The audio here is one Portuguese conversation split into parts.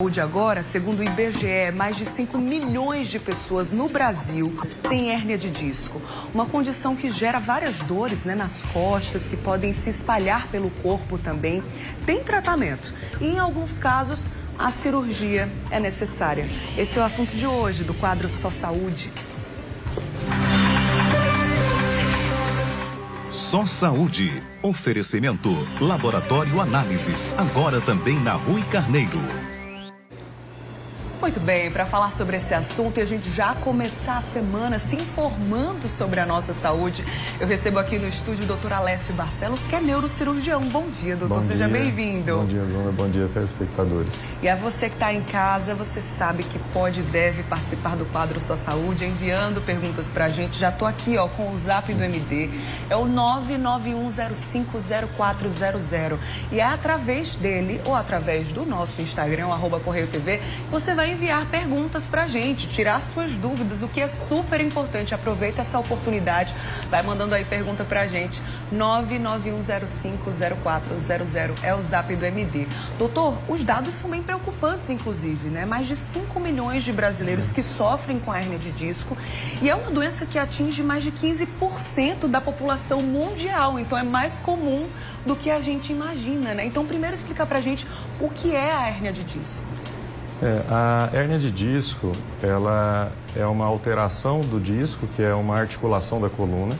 Saúde agora, segundo o IBGE, mais de 5 milhões de pessoas no Brasil têm hérnia de disco. Uma condição que gera várias dores, nas costas, que podem se espalhar pelo corpo também. Tem tratamento e, em alguns casos, a cirurgia é necessária. Esse é o assunto de hoje do quadro Só Saúde. Só Saúde. Oferecimento. Laboratório Análises. Agora também na Rui Carneiro. Muito bem, para falar sobre esse assunto e a gente já começar a semana se informando sobre a nossa saúde, eu recebo aqui no estúdio o doutor Alessio Barcelos, que é neurocirurgião. Bom dia, doutor. Seja bem-vindo. Bom dia, Bruna. Bom dia, telespectadores. E a você que está em casa, você sabe que pode e deve participar do quadro Só Saúde, enviando perguntas para a gente. Já estou aqui com o zap do MD, é o 991050400. E é através dele ou através do nosso Instagram, @CorreioTV, você vai enviar perguntas para a gente, tirar suas dúvidas, o que é super importante. Aproveita essa oportunidade, vai mandando aí pergunta para a gente. 991050400 é o zap do MD. Doutor, os dados são bem preocupantes, inclusive, Mais de 5 milhões de brasileiros que sofrem com hérnia de disco e é uma doença que atinge mais de 15% da população mundial, então é mais comum do que a gente imagina, Então, primeiro explica para a gente o que é a hérnia de disco. A hérnia de disco, ela é uma alteração do disco, que é uma articulação da coluna,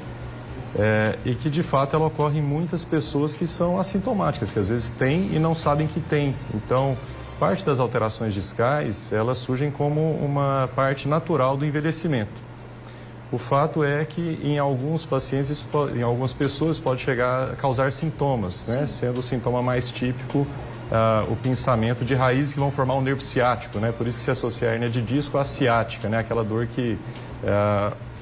e que de fato ela ocorre em muitas pessoas que são assintomáticas, que às vezes têm e não sabem que têm. Então, parte das alterações discais, elas surgem como uma parte natural do envelhecimento. O fato é que em alguns pacientes, em algumas pessoas, pode chegar a causar sintomas, sendo o sintoma mais típico o pinçamento de raízes que vão formar o nervo ciático, Por isso que se associa a hérnia de disco à ciática, Aquela dor que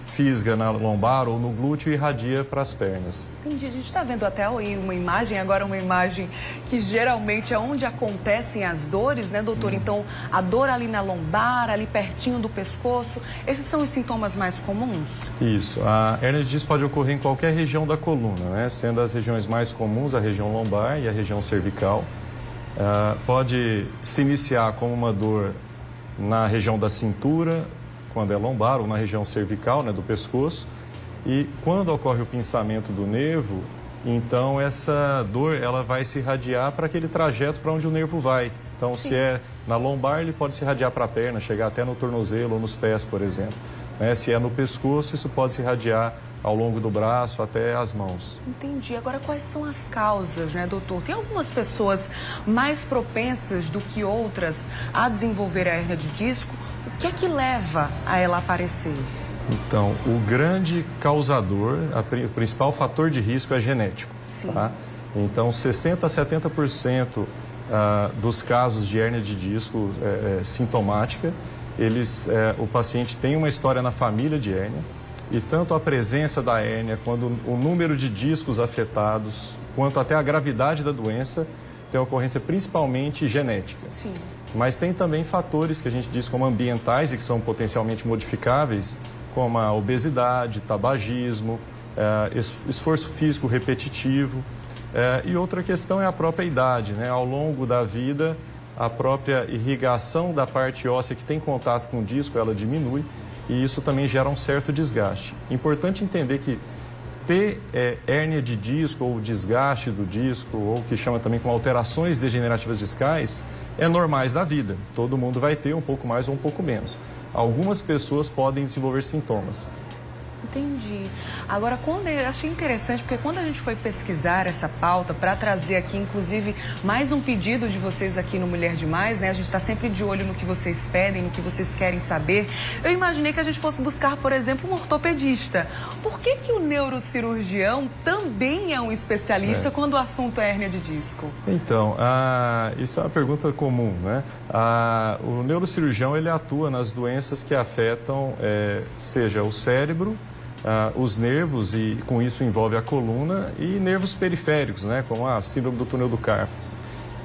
fisga na lombar ou no glúteo e irradia para as pernas. Entendi. A gente está vendo até aí uma imagem, agora uma imagem que geralmente é onde acontecem as dores, doutor? Então, a dor ali na lombar, ali pertinho do pescoço, esses são os sintomas mais comuns? Isso. A hérnia de disco pode ocorrer em qualquer região da coluna, Sendo as regiões mais comuns a região lombar e a região cervical. Pode se iniciar como uma dor na região da cintura, quando é lombar, ou na região cervical, do pescoço. E quando ocorre o pinçamento do nervo, então essa dor ela vai se irradiar para aquele trajeto para onde o nervo vai. Então, se é na lombar, ele pode se irradiar para a perna, chegar até no tornozelo ou nos pés, por exemplo. Se é no pescoço, isso pode se irradiar ao longo do braço até as mãos. Entendi. Agora, quais são as causas, doutor? Tem algumas pessoas mais propensas do que outras a desenvolver a hérnia de disco. O que é que leva a ela aparecer? Então, o grande causador, o principal fator de risco é genético. Sim. Então, 60% a 70% dos casos de hérnia de disco sintomática, o paciente tem uma história na família de hérnia. E tanto a presença da hérnia, quanto o número de discos afetados, quanto até a gravidade da doença, tem ocorrência principalmente genética. Sim. Mas tem também fatores que a gente diz como ambientais e que são potencialmente modificáveis, como a obesidade, tabagismo, esforço físico repetitivo. E outra questão é a própria idade, Ao longo da vida, a própria irrigação da parte óssea que tem contato com o disco, ela diminui. E isso também gera um certo desgaste. Importante entender que ter hérnia de disco ou desgaste do disco, ou que chama também como alterações degenerativas discais, é normais da vida. Todo mundo vai ter um pouco mais ou um pouco menos. Algumas pessoas podem desenvolver sintomas. Entendi. Agora, eu achei interessante, porque quando a gente foi pesquisar essa pauta para trazer aqui, inclusive, mais um pedido de vocês aqui no Mulher Demais, A gente está sempre de olho no que vocês pedem, no que vocês querem saber. Eu imaginei que a gente fosse buscar, por exemplo, um ortopedista. Por que o neurocirurgião também é um especialista quando o assunto é hérnia de disco? Então, isso é uma pergunta comum, O neurocirurgião, ele atua nas doenças que afetam, seja o cérebro, os nervos, e com isso envolve a coluna, e nervos periféricos, como a síndrome do túnel do carpo.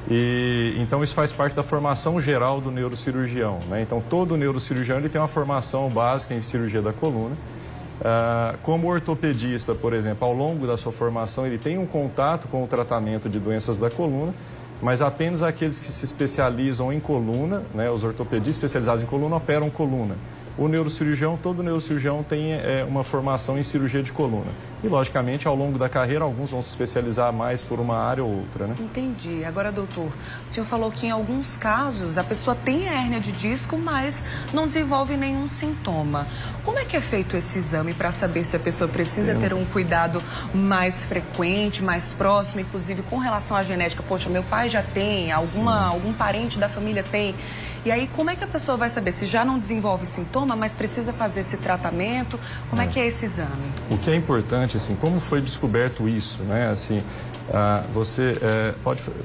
E então isso faz parte da formação geral do neurocirurgião, Então todo neurocirurgião ele tem uma formação básica em cirurgia da coluna. Como ortopedista, por exemplo, ao longo da sua formação ele tem um contato com o tratamento de doenças da coluna mas apenas aqueles que se especializam em coluna, né, os ortopedistas especializados em coluna operam coluna. O neurocirurgião, todo neurocirurgião tem uma formação em cirurgia de coluna. E, logicamente, ao longo da carreira, alguns vão se especializar mais por uma área ou outra, né? Entendi. Agora, doutor, o senhor falou que em alguns casos a pessoa tem a hérnia de disco, mas não desenvolve nenhum sintoma. Como é que é feito esse exame para saber se a pessoa precisa ter um cuidado mais frequente, mais próximo, inclusive com relação à genética? Poxa, meu pai já tem, algum parente da família tem. E aí, como é que a pessoa vai saber se já não desenvolve sintoma, mas precisa fazer esse tratamento? Como é que é esse exame? O que é importante, assim, como foi descoberto isso, né? Assim,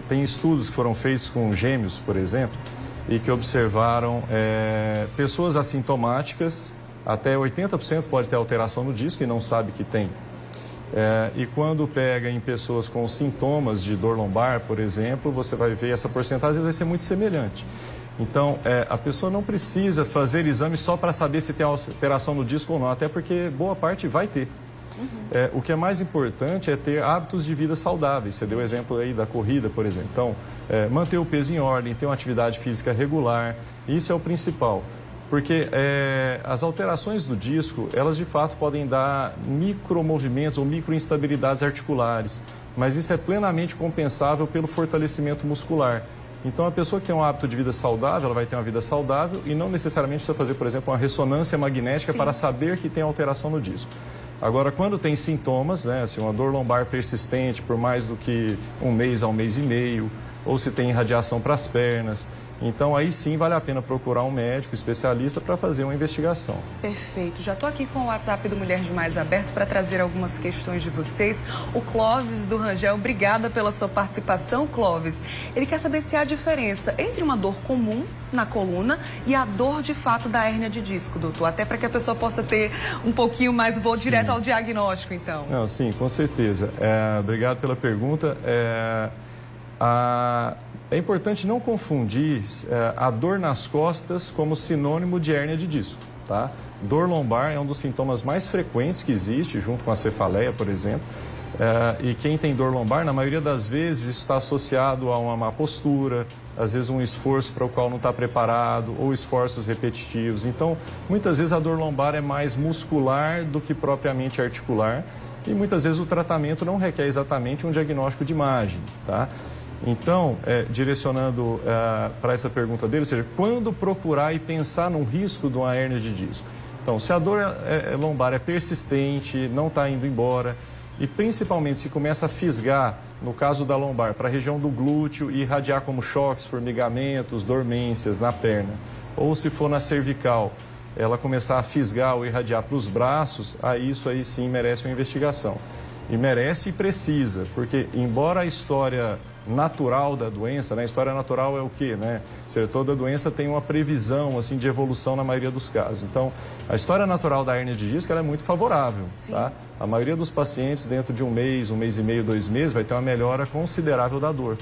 tem estudos que foram feitos com gêmeos, por exemplo, e que observaram pessoas assintomáticas, até 80% pode ter alteração no disco e não sabe que tem. E quando pega em pessoas com sintomas de dor lombar, por exemplo, você vai ver essa porcentagem vai ser muito semelhante. Então, a pessoa não precisa fazer exame só para saber se tem alteração no disco ou não, até porque boa parte vai ter. O que é mais importante é ter hábitos de vida saudáveis. Você deu o exemplo aí da corrida, por exemplo. Então, manter o peso em ordem, ter uma atividade física regular, isso é o principal. Porque as alterações do disco, elas de fato podem dar micromovimentos ou microinstabilidades articulares, mas isso é plenamente compensável pelo fortalecimento muscular. Então, a pessoa que tem um hábito de vida saudável, ela vai ter uma vida saudável e não necessariamente precisa fazer, por exemplo, uma ressonância magnética para saber que tem alteração no disco. Agora, quando tem sintomas, né, assim, uma dor lombar persistente por mais do que um mês a um mês e meio, ou se tem irradiação para as pernas, então aí sim vale a pena procurar um médico especialista para fazer uma investigação. Perfeito. Já estou aqui com o WhatsApp do Mulher de Mais aberto para trazer algumas questões de vocês. O Clóvis do Rangel, obrigada pela sua participação, Clóvis. Ele quer saber se há diferença entre uma dor comum na coluna e a dor de fato da hérnia de disco, doutor. Até para que a pessoa possa ter um pouquinho mais, vou direto ao diagnóstico, então. Não, sim, com certeza. Obrigado pela pergunta. É importante não confundir a dor nas costas como sinônimo de hérnia de disco, tá? Dor lombar é um dos sintomas mais frequentes que existe, junto com a cefaleia, por exemplo. E quem tem dor lombar, na maioria das vezes, isso está associado a uma má postura, às vezes um esforço para o qual não está preparado, ou esforços repetitivos. Então, muitas vezes a dor lombar é mais muscular do que propriamente articular. E muitas vezes o tratamento não requer exatamente um diagnóstico de imagem, tá? Então, direcionando para essa pergunta dele, ou seja, quando procurar e pensar num risco de uma hérnia de disco? Então, se a dor lombar é persistente, não está indo embora, e principalmente se começa a fisgar, no caso da lombar, para a região do glúteo e irradiar como choques, formigamentos, dormências na perna, ou se for na cervical, ela começar a fisgar ou irradiar para os braços, aí isso aí sim merece uma investigação. E merece e precisa, porque embora a história natural da doença, né? A história natural é o quê, né? Ou seja, toda doença tem uma previsão, assim, de evolução na maioria dos casos. Então, a história natural da hérnia de disco, ela é muito favorável, tá? A maioria dos pacientes, dentro de um mês e meio, 2 meses, vai ter uma melhora considerável da dor.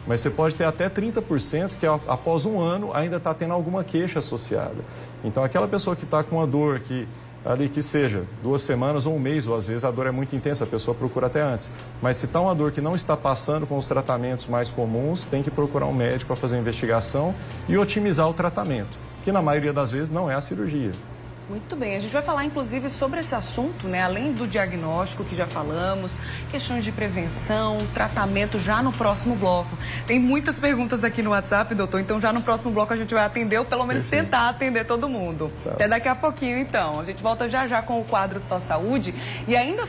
Mas você pode ter até 30% que após um ano ainda está tendo alguma queixa associada. Então, aquela pessoa que está com uma dor que seja 2 semanas ou um mês, ou às vezes a dor é muito intensa, a pessoa procura até antes. Mas se está uma dor que não está passando com os tratamentos mais comuns, tem que procurar um médico para fazer uma investigação e otimizar o tratamento, que na maioria das vezes não é a cirurgia. Muito bem, a gente vai falar inclusive sobre esse assunto, né? Além do diagnóstico que já falamos, questões de prevenção, tratamento já no próximo bloco. Tem muitas perguntas aqui no WhatsApp, doutor, então já no próximo bloco a gente vai atender, ou pelo menos tentar atender todo mundo. Tá. Até daqui a pouquinho, então. A gente volta já com o quadro Só Saúde e ainda